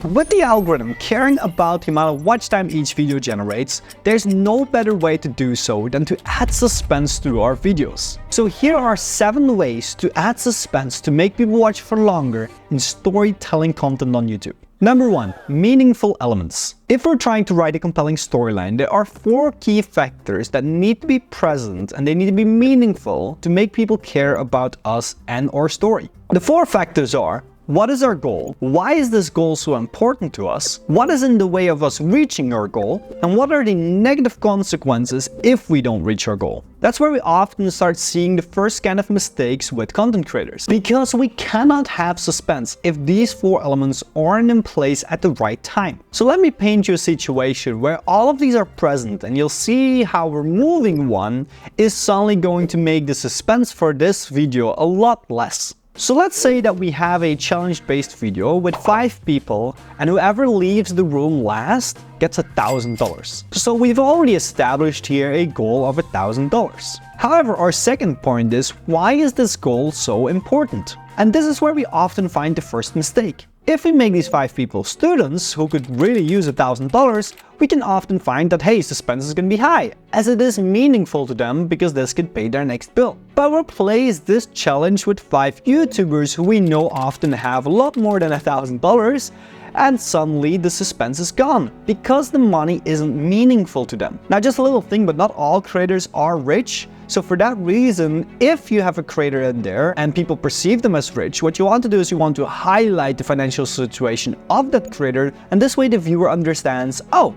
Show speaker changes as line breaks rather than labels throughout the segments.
With the algorithm caring about the amount of watch time each video generates, there's no better way to do so than to add suspense to our videos. So here are 7 ways to add suspense to make people watch for longer in storytelling content on YouTube. Number 1. Meaningful elements. If we're trying to write a compelling storyline, there are 4 key factors that need to be present and they need to be meaningful to make people care about us and our story. The 4 factors are: what is our goal? Why is this goal so important to us? What is in the way of us reaching our goal? And what are the negative consequences if we don't reach our goal? That's where we often start seeing the first kind of mistakes with content creators. Because we cannot have suspense if these 4 elements aren't in place at the right time. So let me paint you a situation where all of these are present, and you'll see how removing one is suddenly going to make the suspense for this video a lot less. So let's say that we have a challenge-based video with 5 people, and whoever leaves the room last gets $1,000. So we've already established here a goal of $1,000. However, our second point is, why is this goal so important? And this is where we often find the first mistake. If we make these 5 people students who could really use $1,000, we can often find that, hey, suspense is going to be high, as it is meaningful to them because this could pay their next bill. But replace this challenge with 5 YouTubers who we know often have a lot more than $1,000, and suddenly the suspense is gone, because the money isn't meaningful to them. Now, just a little thing, but not all creators are rich. So for that reason, if you have a creator in there and people perceive them as rich, what you want to do is you want to highlight the financial situation of that creator, and this way the viewer understands, oh,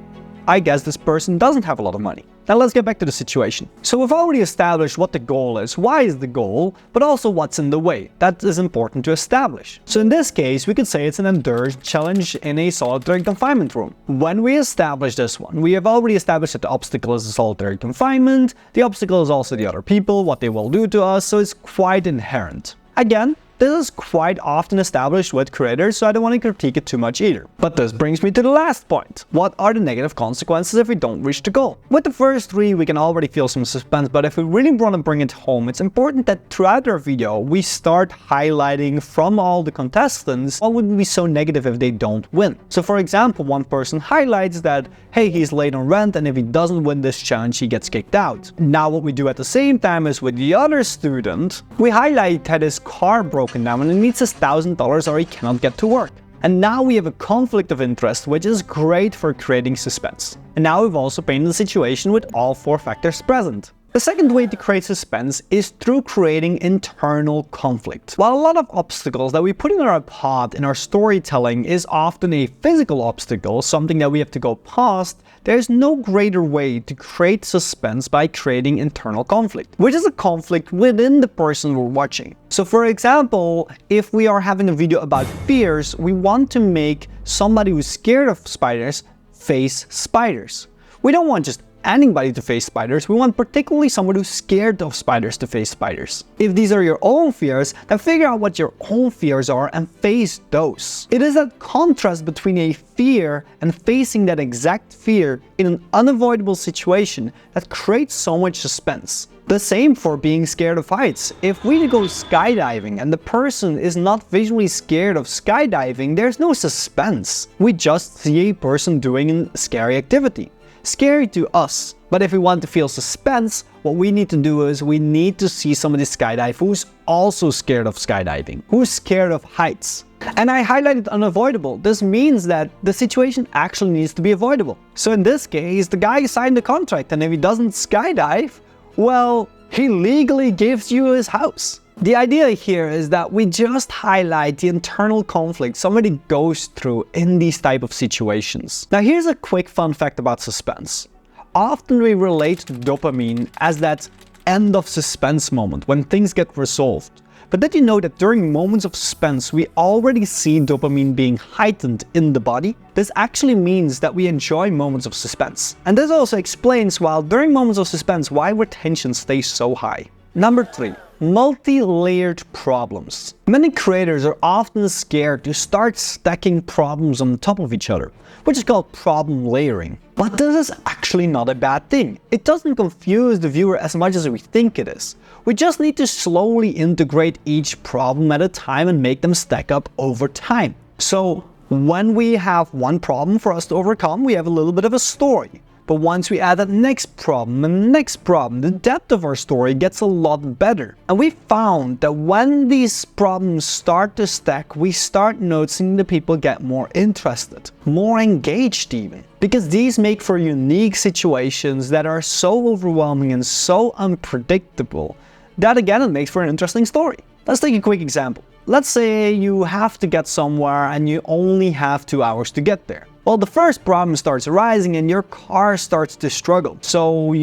I guess this person doesn't have a lot of money. Now let's get back to the situation. So we've already established what the goal is, why is the goal, but also what's in the way. That is important to establish. So in this case, we could say it's an endurance challenge in a solitary confinement room. When we establish this one, we have already established that the obstacle is the solitary confinement, the obstacle is also the other people, what they will do to us, so it's quite inherent. Again, this is quite often established with creators, so I don't want to critique it too much either. But this brings me to the last point. What are the negative consequences if we don't reach the goal? With the first 3, we can already feel some suspense, but if we really want to bring it home, it's important that throughout our video, we start highlighting from all the contestants what would be so negative if they don't win. So for example, one person highlights that, hey, he's late on rent, and if he doesn't win this challenge, he gets kicked out. Now what we do at the same time is with the other student, we highlight that his car broke down and he needs his $1,000 or he cannot get to work. And now we have a conflict of interest, which is great for creating suspense. And now we've also painted the situation with all 4 factors present. The second way to create suspense is through creating internal conflict. While a lot of obstacles that we put in our path in our storytelling is often a physical obstacle, something that we have to go past, there's no greater way to create suspense by creating internal conflict, which is a conflict within the person we're watching. So for example, if we are having a video about fears, we want to make somebody who's scared of spiders face spiders. We don't want just anybody to face spiders, we want particularly someone who's scared of spiders to face spiders. If these are your own fears, then figure out what your own fears are and face those. It is that contrast between a fear and facing that exact fear in an unavoidable situation that creates so much suspense. The same for being scared of heights. If we go skydiving and the person is not visually scared of skydiving, there's no suspense. We just see a person doing a scary activity. Scary to us, but if we want to feel suspense, what we need to do is we need to see somebody skydive who's also scared of skydiving, who's scared of heights. And I highlighted unavoidable. This means that the situation actually needs to be avoidable. So in this case, the guy signed the contract, and if he doesn't skydive, well, he legally gives you his house. The idea here is that we just highlight the internal conflict somebody goes through in these type of situations. Now here's a quick fun fact about suspense. Often we relate to dopamine as that end of suspense moment when things get resolved. But did you know that during moments of suspense, we already see dopamine being heightened in the body? This actually means that we enjoy moments of suspense. And this also explains why during moments of suspense, why retention stays so high. Number 3. Multi-layered problems. Many creators are often scared to start stacking problems on top of each other, which is called problem layering. But this is actually not a bad thing. It doesn't confuse the viewer as much as we think it is. We just need to slowly integrate each problem at a time and make them stack up over time. So When we have one problem for us to overcome, we have a little bit of a story. But once we add that next problem and next problem, the depth of our story gets a lot better. And we found that when these problems start to stack, we start noticing the people get more interested, more engaged even. Because these make for unique situations that are so overwhelming and so unpredictable that again it makes for an interesting story. Let's take a quick example. Let's say you have to get somewhere and you only have 2 hours to get there. Well, the first problem starts arising and your car starts to struggle. So,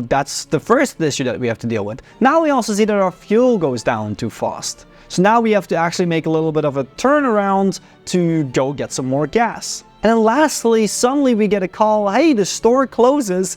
that's the first issue that we have to deal with. Now we also see that our fuel goes down too fast. So now we have to actually make a little bit of a turnaround to go get some more gas. And then lastly, suddenly we get a call, hey, the store closes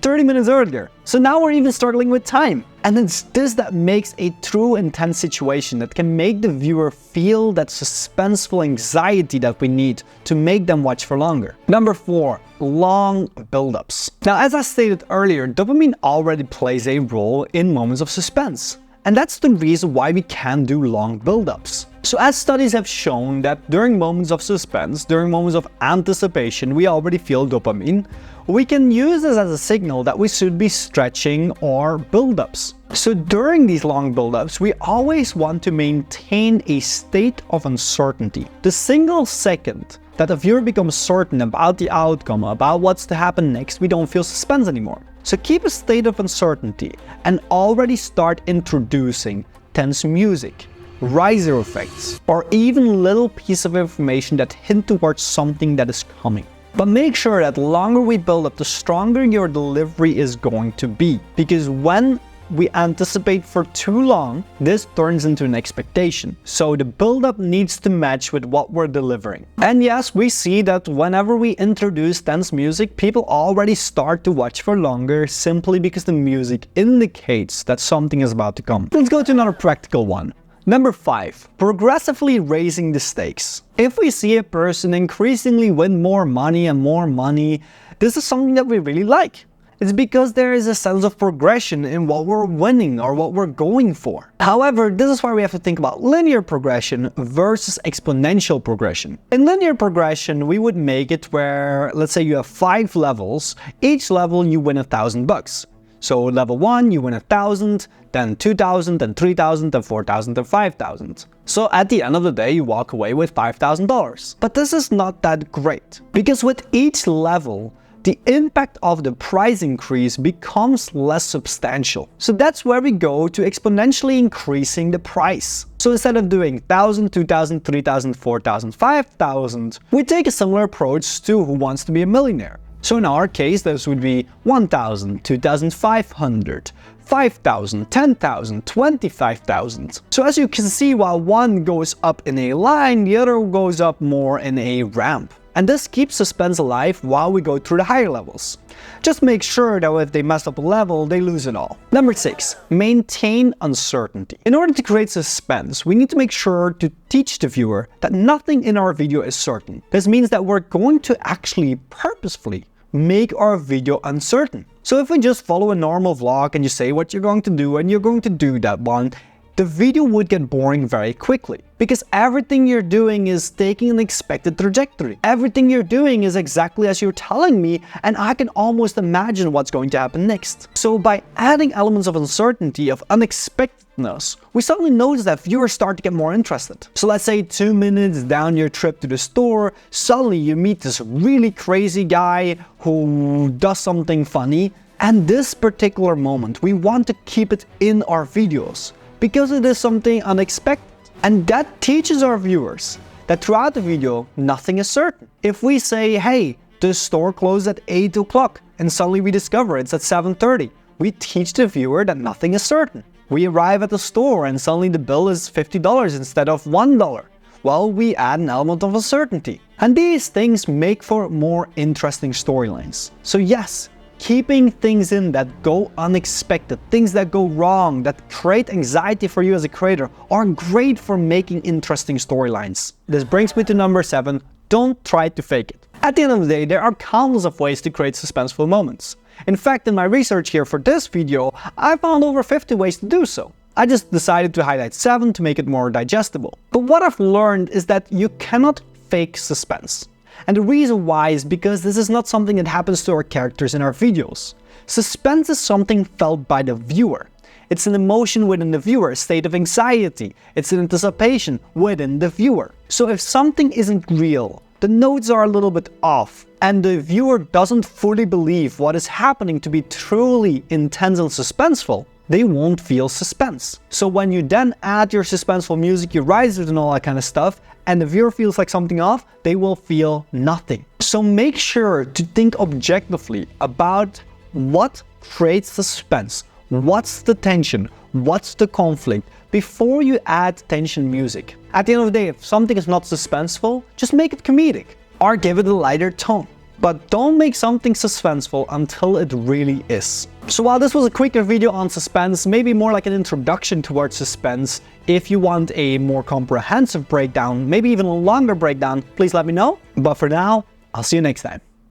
30 minutes earlier. So now we're even struggling with time. And it's this that makes a true intense situation that can make the viewer feel that suspenseful anxiety that we need to make them watch for longer. Number 4, long buildups. Now, as I stated earlier, dopamine already plays a role in moments of suspense. And that's the reason why we can do long buildups. So as studies have shown that during moments of suspense, during moments of anticipation, we already feel dopamine, we can use this as a signal that we should be stretching our buildups. So during these long buildups, we always want to maintain a state of uncertainty. The single second that the viewer becomes certain about the outcome, about what's to happen next, we don't feel suspense anymore. So keep a state of uncertainty and already start introducing tense music, riser effects, or even little piece of information that hint towards something that is coming. But make sure that the longer we build up, the stronger your delivery is going to be. Because when we anticipate for too long, this turns into an expectation. So the build-up needs to match with what we're delivering. And yes, we see that whenever we introduce tense music, people already start to watch for longer simply because the music indicates that something is about to come. Let's go to another practical one. Number 5, progressively raising the stakes. If we see a person increasingly win more money, this is something that we really like. It's because there is a sense of progression in what we're winning or what we're going for. However, this is why we have to think about linear progression versus exponential progression. In linear progression, we would make it where, let's say you have 5 levels, each level you win $1,000. So level 1, you win 1,000, then 2,000, then 3,000, then 4,000, then 5,000. So at the end of the day, you walk away with $5,000. But this is not that great, because with each level, the impact of the price increase becomes less substantial. So that's where we go to exponentially increasing the price. So instead of doing 1,000, 2,000, 3,000, 4,000, 5,000, we take a similar approach to Who Wants to Be a Millionaire. So in our case, this would be 1,000, 2,500, 5,000, 10,000, 25,000. So as you can see, while one goes up in a line, the other goes up more in a ramp. And this keeps suspense alive while we go through the higher levels. Just make sure that if they mess up a level, they lose it all. Number 6, maintain uncertainty. In order to create suspense, we need to make sure to teach the viewer that nothing in our video is certain. This means that we're going to actually purposefully make our video uncertain. So if we just follow a normal vlog and you say what you're going to do and you're going to do that one, the video would get boring very quickly, because everything you're doing is taking an expected trajectory. Everything you're doing is exactly as you're telling me, and I can almost imagine what's going to happen next. So by adding elements of uncertainty, of unexpectedness, we suddenly notice that viewers start to get more interested. So let's say 2 minutes down your trip to the store, suddenly you meet this really crazy guy who does something funny, and this particular moment, we want to keep it in our videos, because it is something unexpected. And that teaches our viewers that throughout the video, nothing is certain. If we say, hey, the store closed at 8 o'clock, and suddenly we discover it's at 7:30, we teach the viewer that nothing is certain. We arrive at the store and suddenly the bill is $50 instead of $1. Well, we add an element of uncertainty. And these things make for more interesting storylines. So yes, keeping things in that go unexpected, things that go wrong, that create anxiety for you as a creator, are great for making interesting storylines. This brings me to number 7, don't try to fake it. At the end of the day, there are countless of ways to create suspenseful moments. In fact, in my research here for this video, I found over 50 ways to do so. I just decided to highlight 7 to make it more digestible. But what I've learned is that you cannot fake suspense. And the reason why is because this is not something that happens to our characters in our videos. Suspense is something felt by the viewer. It's an emotion within the viewer, a state of anxiety. It's an anticipation within the viewer. So if something isn't real, the notes are a little bit off, and the viewer doesn't fully believe what is happening to be truly intense and suspenseful, they won't feel suspense. So when you then add your suspenseful music, your risers and all that kind of stuff, and the viewer feels like something off, they will feel nothing. So make sure to think objectively about what creates suspense, what's the tension, what's the conflict, before you add tension music. At the end of the day, if something is not suspenseful, just make it comedic or give it a lighter tone. But don't make something suspenseful until it really is. So while this was a quicker video on suspense, maybe more like an introduction towards suspense, if you want a more comprehensive breakdown, maybe even a longer breakdown, please let me know. But for now, I'll see you next time.